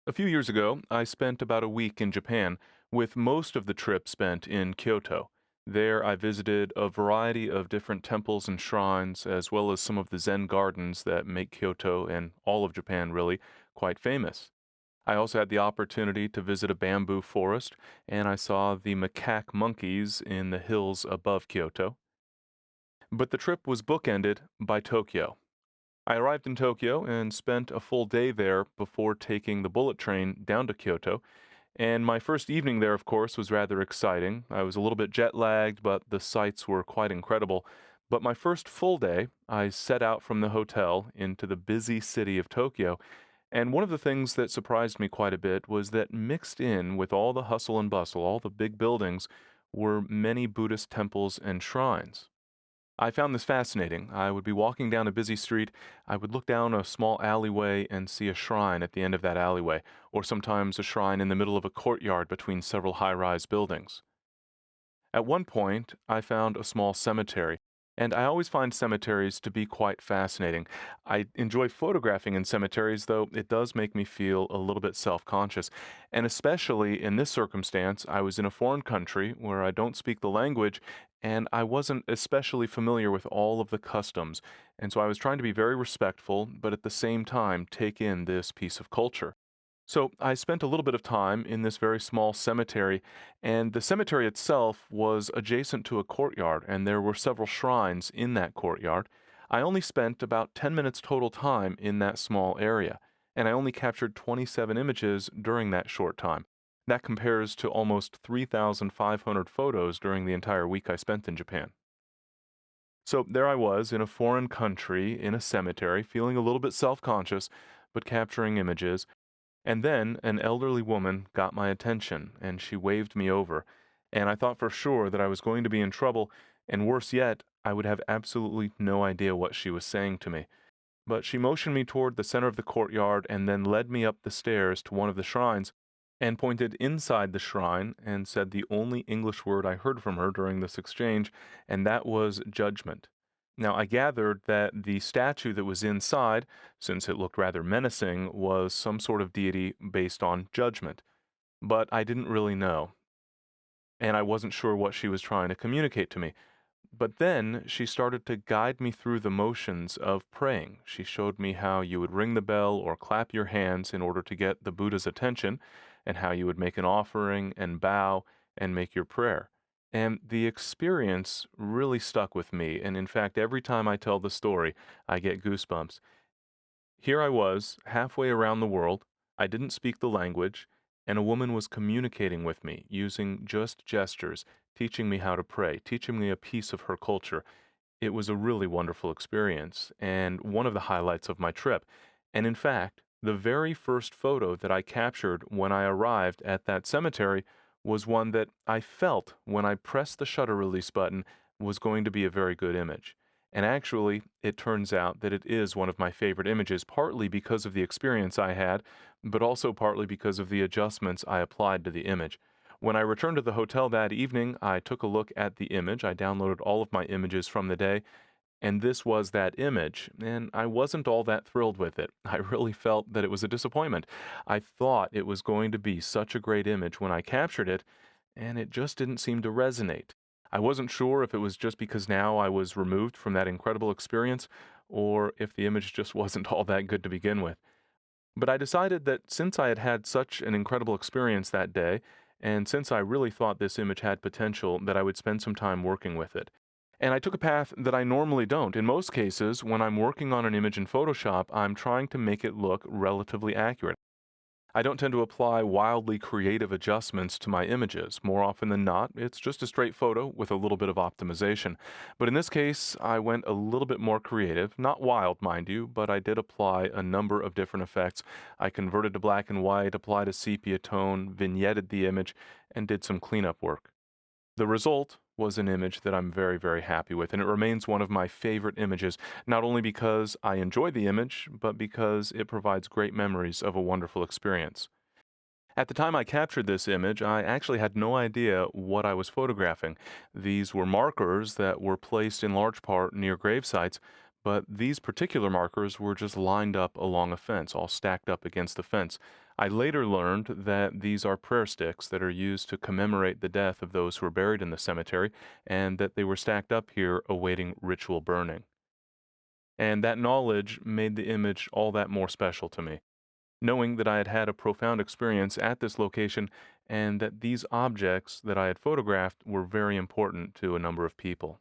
A few years ago, I spent about a week in Japan, with most of the trip spent in Kyoto. There, I visited a variety of different temples and shrines, as well as some of the Zen gardens that make Kyoto and all of Japan really quite famous. I also had the opportunity to visit a bamboo forest, and I saw the macaque monkeys in the hills above Kyoto. But the trip was bookended by Tokyo. I arrived in Tokyo and spent a full day there before taking the bullet train down to Kyoto. And my first evening there, of course, was rather exciting. I was a little bit jet lagged, but the sights were quite incredible. But my first full day, I set out from the hotel into the busy city of Tokyo. And one of the things that surprised me quite a bit was that mixed in with all the hustle and bustle, all the big buildings, were many Buddhist temples and shrines. I found this fascinating. I would be walking down a busy street. I would look down a small alleyway and see a shrine at the end of that alleyway, or sometimes a shrine in the middle of a courtyard between several high rise buildings. At one point, I found a small cemetery, and I always find cemeteries to be quite fascinating. I enjoy photographing in cemeteries, though it does make me feel a little bit self conscious. And especially in this circumstance, I was in a foreign country where I don't speak the language, and I wasn't especially familiar with all of the customs. And so I was trying to be very respectful, but at the same time, take in this piece of culture. So I spent a little bit of time in this very small cemetery, and the cemetery itself was adjacent to a courtyard, and there were several shrines in that courtyard. I only spent about 10 minutes total time in that small area, and I only captured 27 images during that short time. That compares to almost 3,500 photos during the entire week I spent in Japan. So there I was in a foreign country, in a cemetery, feeling a little bit self conscious, but capturing images. And then an elderly woman got my attention, and she waved me over, and I thought for sure that I was going to be in trouble, and worse yet, I would have absolutely no idea what she was saying to me. But she motioned me toward the center of the courtyard and then led me up the stairs to one of the shrines and pointed inside the shrine and said the only English word I heard from her during this exchange, and that was judgment. Now, I gathered that the statue that was inside, since it looked rather menacing, was some sort of deity based on judgment, but I didn't really know, and I wasn't sure what she was trying to communicate to me. But then she started to guide me through the motions of praying. She showed me how you would ring the bell or clap your hands in order to get the Buddha's attention, and how you would make an offering and bow and make your prayer. And the experience really stuck with me. And in fact, every time I tell the story, I get goosebumps. Here I was, halfway around the world. I didn't speak the language, and a woman was communicating with me using just gestures, teaching me how to pray, teaching me a piece of her culture. It was a really wonderful experience and one of the highlights of my trip. And in fact, the very first photo that I captured when I arrived at that cemetery was one that I felt when I pressed the shutter release button was going to be a very good image. And actually, it turns out that it is one of my favorite images, partly because of the experience I had, but also partly because of the adjustments I applied to the image. When I returned to the hotel that evening, I took a look at the image. I downloaded all of my images from the day, and this was that image, and I wasn't all that thrilled with it. I really felt that it was a disappointment. I thought it was going to be such a great image when I captured it, and it just didn't seem to resonate. I wasn't sure if it was just because now I was removed from that incredible experience, or if the image just wasn't all that good to begin with. But I decided that since I had had such an incredible experience that day, and since I really thought this image had potential, that I would spend some time working with it. And I took a path that I normally don't. In most cases, when I'm working on an image in Photoshop, I'm trying to make it look relatively accurate. I don't tend to apply wildly creative adjustments to my images. More often than not, it's just a straight photo with a little bit of optimization. But in this case, I went a little bit more creative. Not wild, mind you, but I did apply a number of different effects. I converted to black and white, applied a sepia tone, vignetted the image, and did some cleanup work. The result was an image that I'm very, very happy with, and it remains one of my favorite images, not only because I enjoy the image, but because it provides great memories of a wonderful experience. At the time I captured this image, I actually had no idea what I was photographing. These were markers that were placed in large part near grave sites, but these particular markers were just lined up along a fence, all stacked up against the fence. I later learned that these are prayer sticks that are used to commemorate the death of those who were buried in the cemetery, and that they were stacked up here awaiting ritual burning. And that knowledge made the image all that more special to me, knowing that I had had a profound experience at this location and that these objects that I had photographed were very important to a number of people.